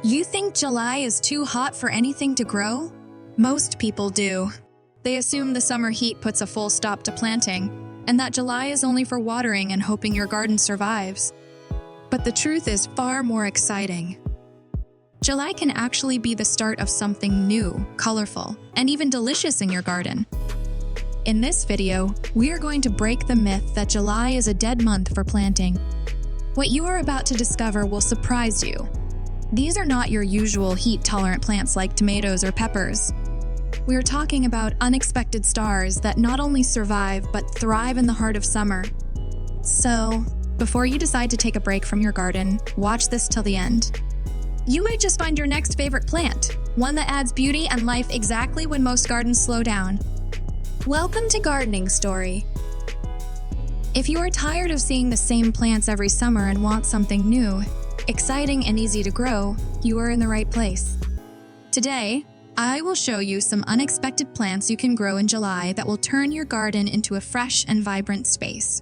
You think July is too hot for anything to grow? Most people do. They assume the summer heat puts a full stop to planting, and that July is only for watering and hoping your garden survives. But the truth is far more exciting. July can actually be the start of something new, colorful, and even delicious in your garden. In this video, we are going to break the myth that July is a dead month for planting. What you are about to discover will surprise you. These are not your usual heat-tolerant plants like tomatoes or peppers. We are talking about unexpected stars that not only survive but thrive in the heart of summer. So, before you decide to take a break from your garden, watch this till the end. You might just find your next favorite plant, one that adds beauty and life exactly when most gardens slow down. Welcome to Gardening Story. If you are tired of seeing the same plants every summer and want something new, exciting and easy to grow, you are in the right place. Today, I will show you some unexpected plants you can grow in July that will turn your garden into a fresh and vibrant space.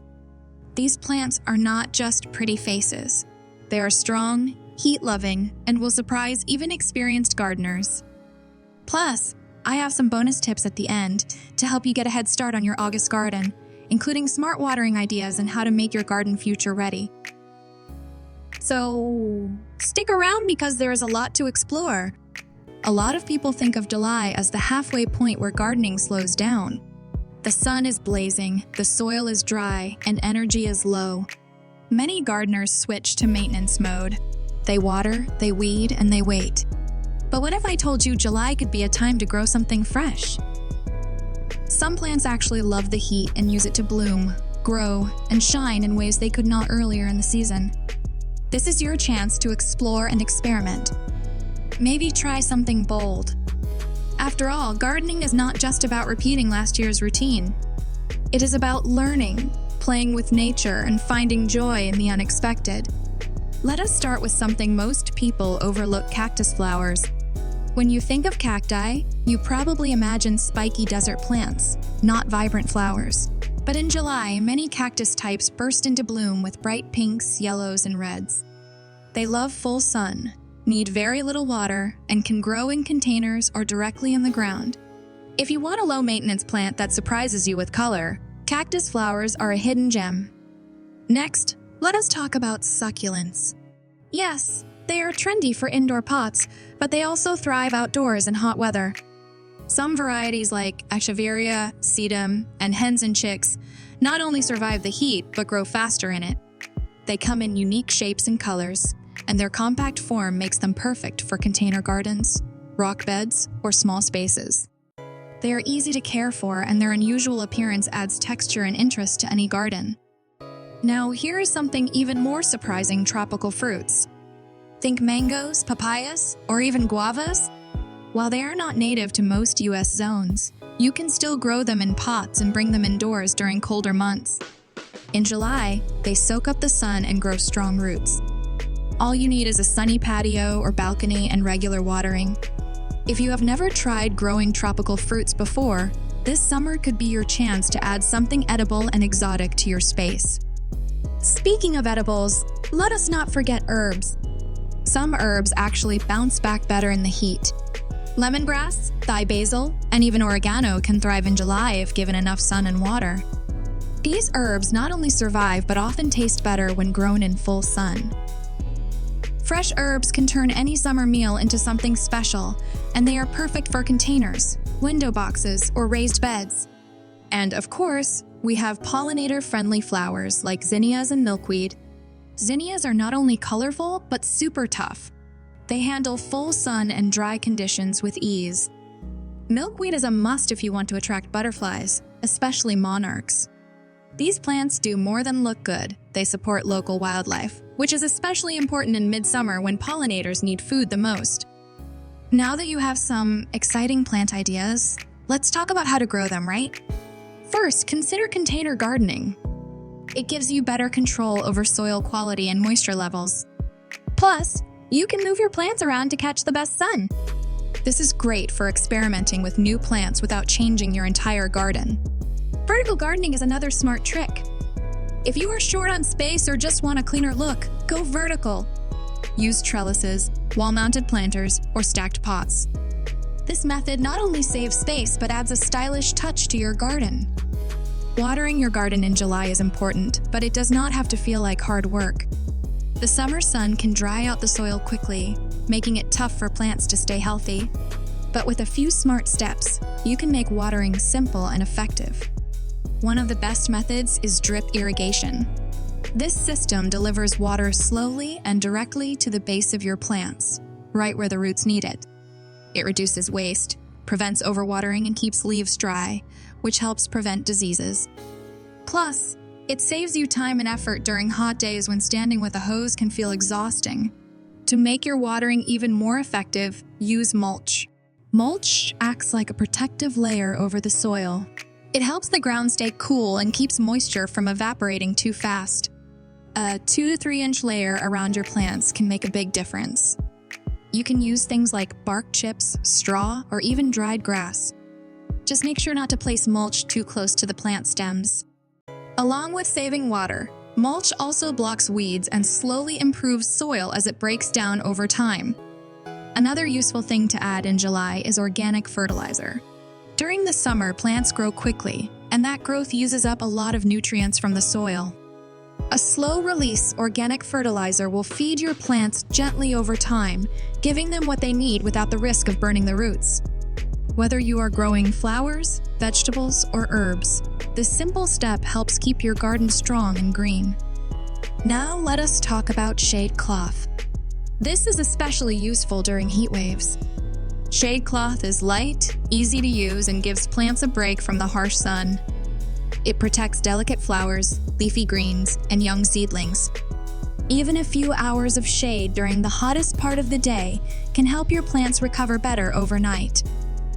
These plants are not just pretty faces. They are strong, heat-loving, and will surprise even experienced gardeners. Plus, I have some bonus tips at the end to help you get a head start on your August garden, including smart watering ideas and how to make your garden future ready. So, stick around because there is a lot to explore. A lot of people think of July as the halfway point where gardening slows down. The sun is blazing, the soil is dry, and energy is low. Many gardeners switch to maintenance mode. They water, they weed, and they wait. But what if I told you July could be a time to grow something fresh? Some plants actually love the heat and use it to bloom, grow, and shine in ways they could not earlier in the season. This is your chance to explore and experiment. Maybe try something bold. After all, gardening is not just about repeating last year's routine. It is about learning, playing with nature, and finding joy in the unexpected. Let us start with something most people overlook: cactus flowers. When you think of cacti, you probably imagine spiky desert plants, not vibrant flowers. But in July, many cactus types burst into bloom with bright pinks, yellows, and reds. They love full sun, need very little water, and can grow in containers or directly in the ground. If you want a low-maintenance plant that surprises you with color, cactus flowers are a hidden gem. Next, let us talk about succulents. Yes, they are trendy for indoor pots, but they also thrive outdoors in hot weather. Some varieties like echeveria, sedum, and hens and chicks not only survive the heat, but grow faster in it. They come in unique shapes and colors, and their compact form makes them perfect for container gardens, rock beds, or small spaces. They are easy to care for, and their unusual appearance adds texture and interest to any garden. Now, here is something even more surprising: tropical fruits. Think mangoes, papayas, or even guavas. While they are not native to most U.S. zones, you can still grow them in pots and bring them indoors during colder months. In July, they soak up the sun and grow strong roots. All you need is a sunny patio or balcony and regular watering. If you have never tried growing tropical fruits before, this summer could be your chance to add something edible and exotic to your space. Speaking of edibles, let us not forget herbs. Some herbs actually bounce back better in the heat. Lemongrass, Thai basil, and even oregano can thrive in July if given enough sun and water. These herbs not only survive but often taste better when grown in full sun. Fresh herbs can turn any summer meal into something special, and they are perfect for containers, window boxes, or raised beds. And of course, we have pollinator-friendly flowers like zinnias and milkweed. Zinnias are not only colorful, but super tough. They handle full sun and dry conditions with ease. Milkweed is a must if you want to attract butterflies, especially monarchs. These plants do more than look good. They support local wildlife, which is especially important in midsummer when pollinators need food the most. Now that you have some exciting plant ideas, let's talk about how to grow them, right? First, consider container gardening. It gives you better control over soil quality and moisture levels. Plus, you can move your plants around to catch the best sun. This is great for experimenting with new plants without changing your entire garden. Vertical gardening is another smart trick. If you are short on space or just want a cleaner look, go vertical. use trellises, wall-mounted planters, or stacked pots. This method not only saves space but adds a stylish touch to your garden. Watering your garden in July is important, but it does not have to feel like hard work. The summer sun can dry out the soil quickly, making it tough for plants to stay healthy. But with a few smart steps, you can make watering simple and effective. One of the best methods is drip irrigation. This system delivers water slowly and directly to the base of your plants, right where the roots need it. It reduces waste, prevents overwatering, and keeps leaves dry, which helps prevent diseases. Plus, it saves you time and effort during hot days when standing with a hose can feel exhausting. To make your watering even more effective, use mulch. Mulch acts like a protective layer over the soil. It helps the ground stay cool and keeps moisture from evaporating too fast. A 2 to 3 inch layer around your plants can make a big difference. You can use things like bark chips, straw, or even dried grass. Just make sure not to place mulch too close to the plant stems. Along with saving water, mulch also blocks weeds and slowly improves soil as it breaks down over time. Another useful thing to add in July is organic fertilizer. During the summer, plants grow quickly, and that growth uses up a lot of nutrients from the soil. A slow-release organic fertilizer will feed your plants gently over time, giving them what they need without the risk of burning the roots. Whether you are growing flowers, vegetables, or herbs, this simple step helps keep your garden strong and green. Now let us talk about shade cloth. This is especially useful during heat waves. Shade cloth is light, easy to use, and gives plants a break from the harsh sun. It protects delicate flowers, leafy greens, and young seedlings. Even a few hours of shade during the hottest part of the day can help your plants recover better overnight.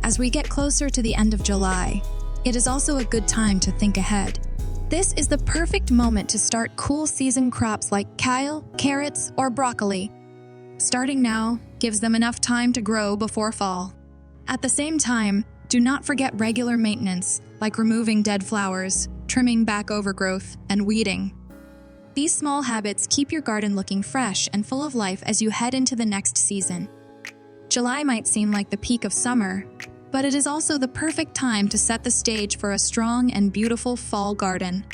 As we get closer to the end of July, it is also a good time to think ahead. This is the perfect moment to start cool season crops like kale, carrots, or broccoli. Starting now gives them enough time to grow before fall. At the same time, do not forget regular maintenance, like removing dead flowers, trimming back overgrowth, and weeding. These small habits keep your garden looking fresh and full of life as you head into the next season. July might seem like the peak of summer, but it is also the perfect time to set the stage for a strong and beautiful fall garden.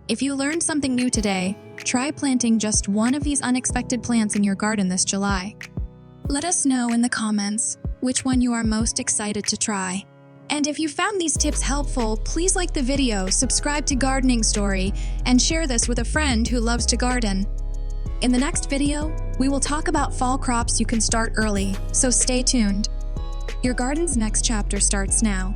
If you learned something new today, try planting just one of these unexpected plants in your garden this July. Let us know in the comments which one you are most excited to try. And if you found these tips helpful, please like the video, subscribe to Gardening Story, and share this with a friend who loves to garden. In the next video, we will talk about fall crops you can start early, so stay tuned. Your garden's next chapter starts now.